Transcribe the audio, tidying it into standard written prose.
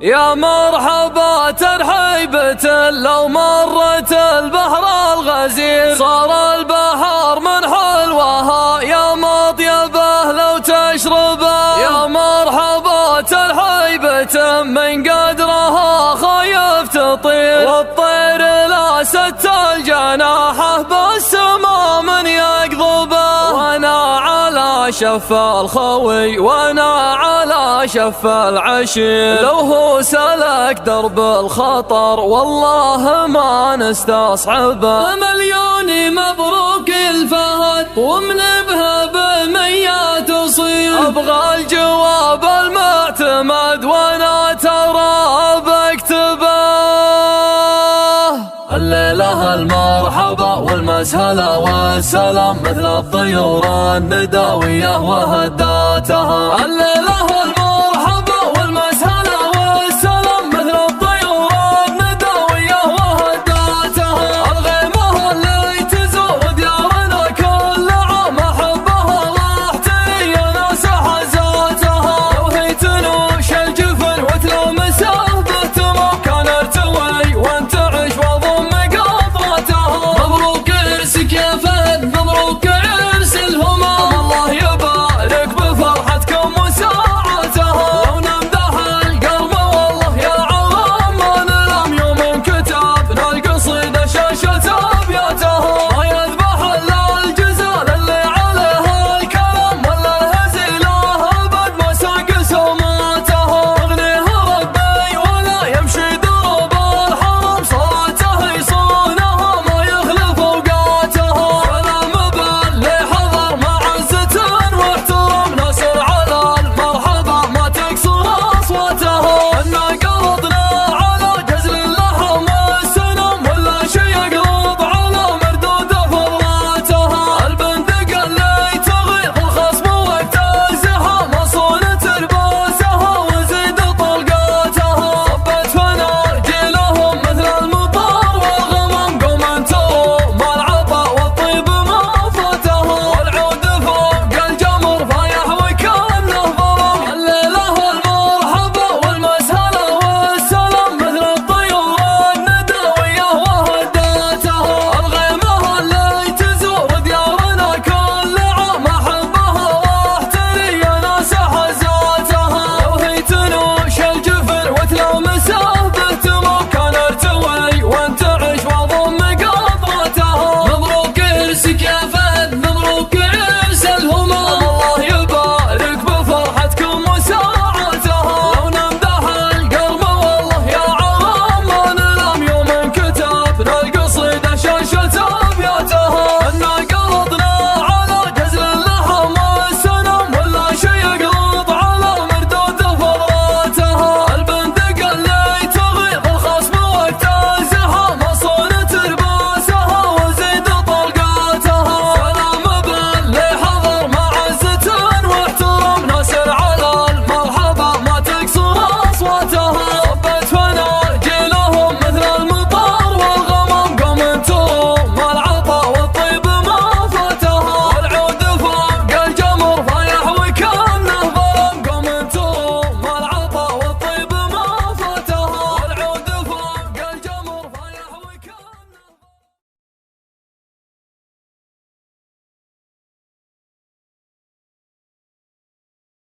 يا مرحبا ترحيبة لو مرت البحر الغزير، صار البحر من حلوها يا مطيبه لو تشربه. يا مرحبا ترحيبة من قدرها خايف تطير، والطير لا ست الجناحه بالسما من يقضبه. وانا على شف الخوي وانا على شف العشير، لو هو سلك درب الخطر والله ما نستصعبه. مليون مبروك الفهد ومنبها بمية تصير، ابغى الجواب المعتمد وانا ترى بكتبه. الليلة المرحبا والمسهلة والسلام مثل الطيور النداوية وهداتها. الليلة